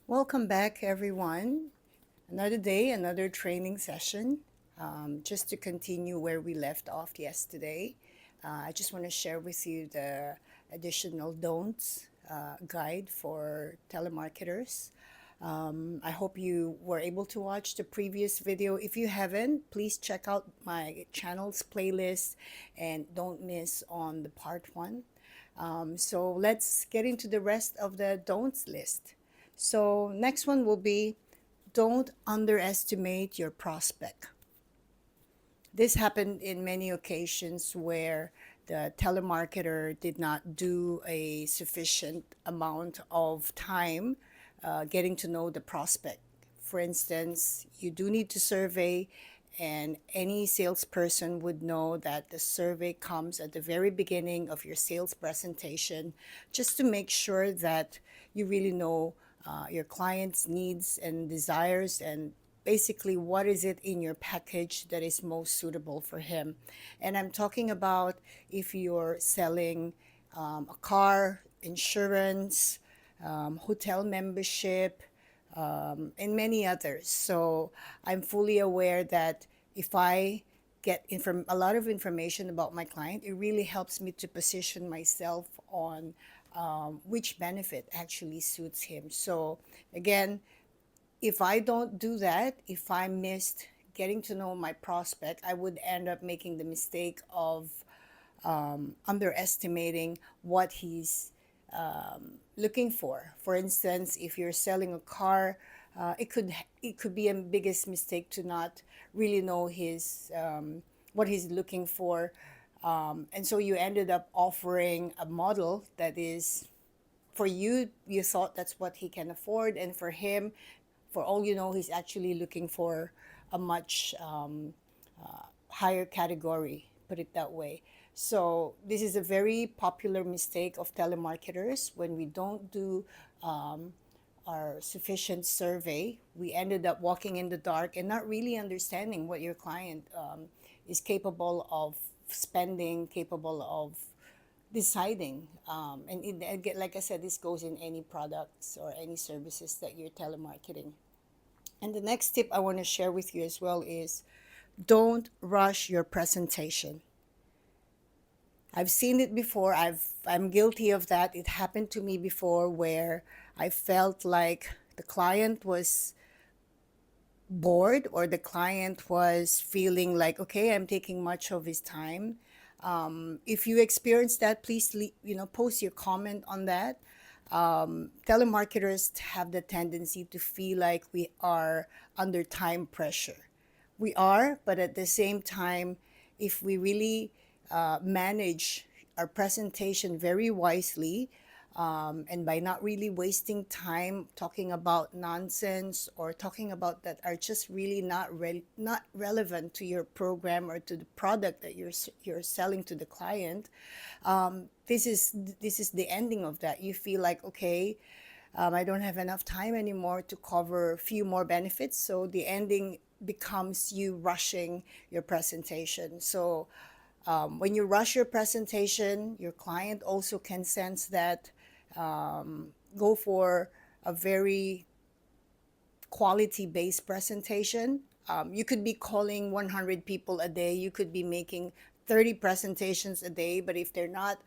Welcome back, everyone. Another day, another training session. Just to continue where we left off yesterday, I just want to share with you the additional don'ts guide for telemarketers. I hope you were able to watch the previous video. If you haven't, please check out my channel's playlist and don't miss on the part one. So let's get into the rest of the don'ts list. So next one will be don't underestimate your prospect. This happened in many occasions where the telemarketer did not do a sufficient amount of time getting to know the prospect. For instance, you do need to survey, and any salesperson would know that the survey comes at the very beginning of your sales presentation just to make sure that you really know your client's needs and desires, and basically what is it in your package that is most suitable for him. And I'm talking about if you're selling a car, insurance, hotel membership, and many others. So I'm fully aware that if I get a lot of information about my client, it really helps me to position myself on which benefit actually suits him. So again, if I don't do that, if I missed getting to know my prospect, I would end up making the mistake of underestimating what he's looking for. For instance, if you're selling a car, it could be a biggest mistake to not really know his what he's looking for, and so you ended up offering a model that is for you. You thought that's what he can afford, and for him, for all you know, he's actually looking for a much higher category, put it that way. So this is a very popular mistake of telemarketers. When we don't do our sufficient survey, we ended up walking in the dark and not really understanding what your client is capable of spending, capable of deciding. And like I said, this goes in any products or any services that you're telemarketing. And the next tip I want to share with you as well is don't rush your presentation. I've seen it before. I'm guilty of that. It happened to me before where I felt like the client was bored, or the client was feeling like, okay, I'm taking much of his time. If you experience that, please post your comment on that. Telemarketers have the tendency to feel like we are under time pressure. We are, but at the same time, if we really manage our presentation very wisely, and by not really wasting time talking about nonsense or talking about that are just really not relevant to your program or to the product that you're selling to the client, this is the ending of that. You feel like, okay, I don't have enough time anymore to cover a few more benefits. So the ending becomes you rushing your presentation. So when you rush your presentation, your client also can sense that. Go for a very quality based presentation. You could be calling 100 people a day, you could be making 30 presentations a day, but if they're not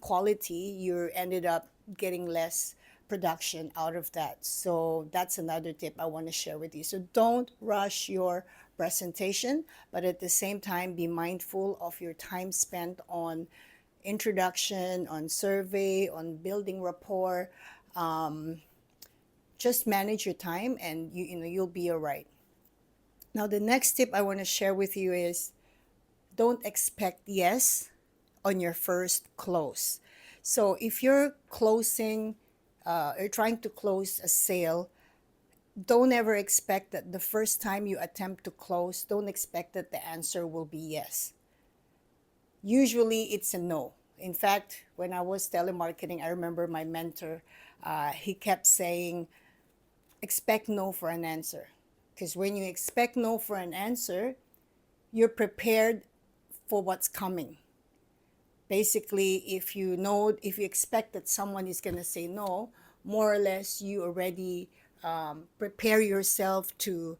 quality, you ended up getting less production out of that. So that's another tip I want to share with you. So don't rush your presentation, but at the same time, be mindful of your time spent on introduction, on survey, on building rapport. Just manage your time, and you'll be all right. Now, the next tip I want to share with you is don't expect yes on your first close. So if you're closing, or trying to close a sale, don't ever expect that the first time you attempt to close, don't expect that the answer will be yes. Usually it's a no. In fact, when I was telemarketing, I remember my mentor, he kept saying, expect no for an answer. Because when you expect no for an answer, you're prepared for what's coming. Basically, if you expect that someone is going to say no, more or less you already prepare yourself to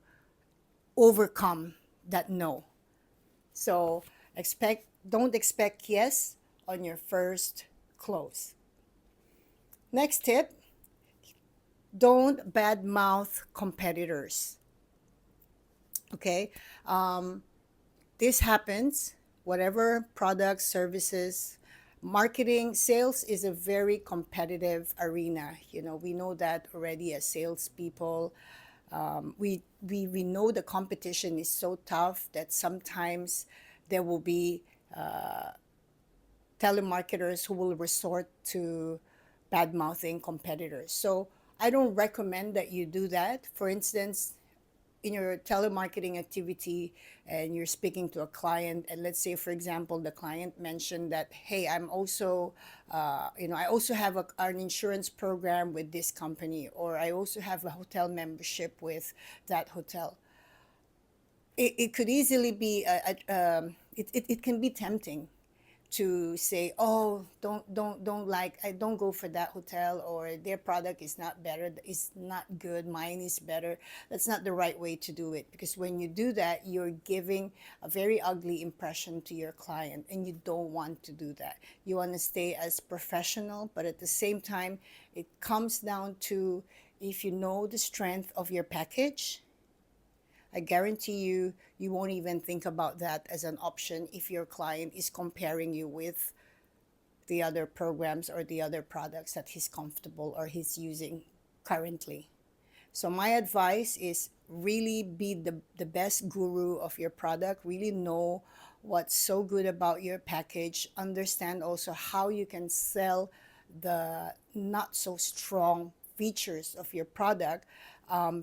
overcome that no. So don't expect yes on your first close. Next tip, don't badmouth competitors. Okay, this happens, whatever products, services, marketing, sales is a very competitive arena. We know that already as salespeople. We know the competition is so tough that sometimes there will be telemarketers who will resort to bad mouthing competitors. So I don't recommend that you do that. For instance, in your telemarketing activity and you're speaking to a client, and let's say, for example, the client mentioned that, hey, I'm also I also have an insurance program with this company, or I also have a hotel membership with that hotel. It could easily be it can be tempting to say, oh, don't like, I don't go for that hotel, or their product is not better, is not good, mine is better. That's not the right way to do it, because when you do that, you're giving a very ugly impression to your client, and you don't want to do that. You want to stay as professional, but at the same time, it comes down to, if you know the strength of your package, I guarantee you, you won't even think about that as an option if your client is comparing you with the other programs or the other products that he's comfortable or he's using currently. So my advice is, really be the best guru of your product. Really know what's so good about your package. Understand also how you can sell the not so strong features of your product.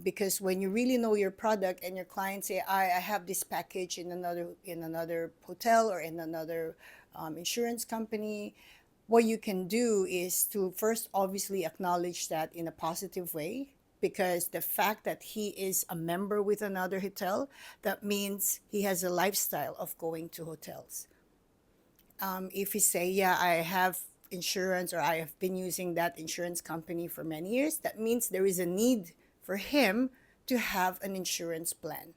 Because when you really know your product and your clients say, I have this package in another hotel or in another insurance company, what you can do is to first obviously acknowledge that in a positive way, because the fact that he is a member with another hotel, that means he has a lifestyle of going to hotels. If you say, yeah, I have insurance, or I have been using that insurance company for many years, that means there is a need for him to have an insurance plan.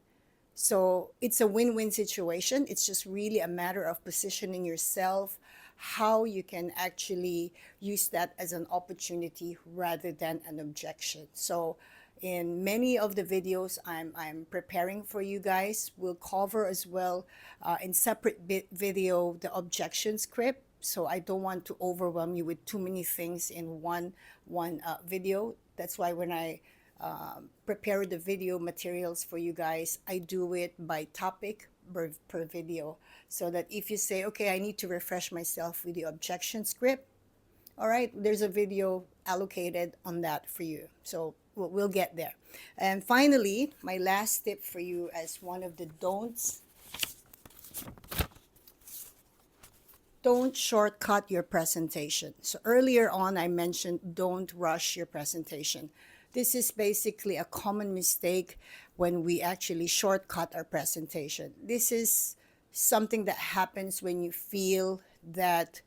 So it's a win-win situation. It's just really a matter of positioning yourself, how you can actually use that as an opportunity rather than an objection. So in many of the videos I'm preparing for you guys, we'll cover as well in separate video the objection script. So I don't want to overwhelm you with too many things in one video. That's why when I prepare the video materials for you guys, I do it by topic per video, so that if you say, okay, I need to refresh myself with the objection script, all right, there's a video allocated on that for you. So we'll get there. And finally, my last tip for you as one of the don'ts, don't shortcut your presentation. So earlier on, I mentioned don't rush your presentation. This is basically a common mistake when we actually shortcut our presentation. This is something that happens when you feel that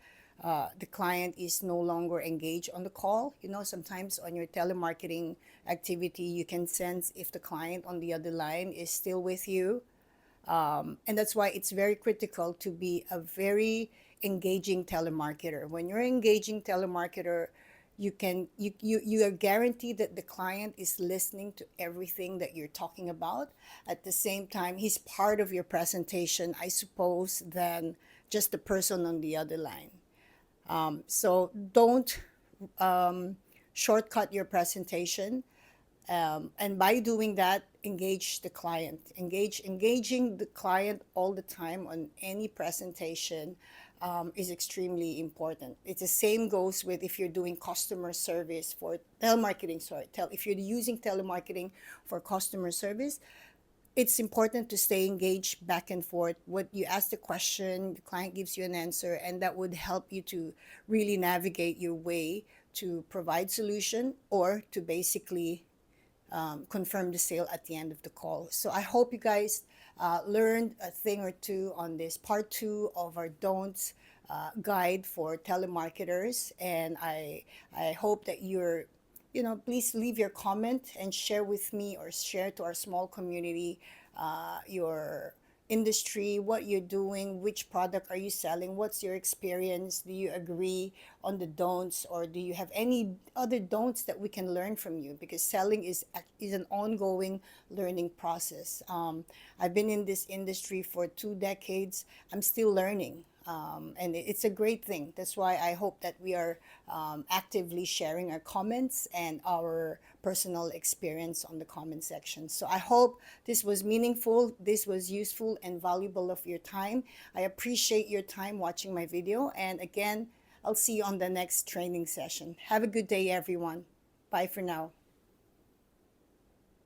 the client is no longer engaged on the call. Sometimes on your telemarketing activity, you can sense if the client on the other line is still with you. And that's why it's very critical to be a very engaging telemarketer. When you're engaging telemarketer, you are guaranteed that the client is listening to everything that you're talking about. At the same time, he's part of your presentation, I suppose, than just the person on the other line. So don't shortcut your presentation. And by doing that, engage the client. Engaging the client all the time on any presentation is extremely important. It's the same goes with if you're doing customer service for telemarketing. If you're using telemarketing for customer service, it's important to stay engaged back and forth. What you ask the question, the client gives you an answer, and that would help you to really navigate your way to provide solution, or to basically confirm the sale at the end of the call. So I hope you guys learned a thing or two on this part 2 of our don'ts guide for telemarketers, and I hope that you're please leave your comment and share with me or share to our small community your industry, what you're doing, which product are you selling, what's your experience, do you agree on the don'ts, or do you have any other don'ts that we can learn from you, because selling is an ongoing learning process. I've been in this industry for 2 decades. I'm still learning. And it's a great thing. That's why I hope that we are actively sharing our comments and our personal experience on the comment section. So I hope this was meaningful, this was useful and valuable of your time. I appreciate your time watching my video. And again, I'll see you on the next training session. Have a good day, everyone. Bye for now.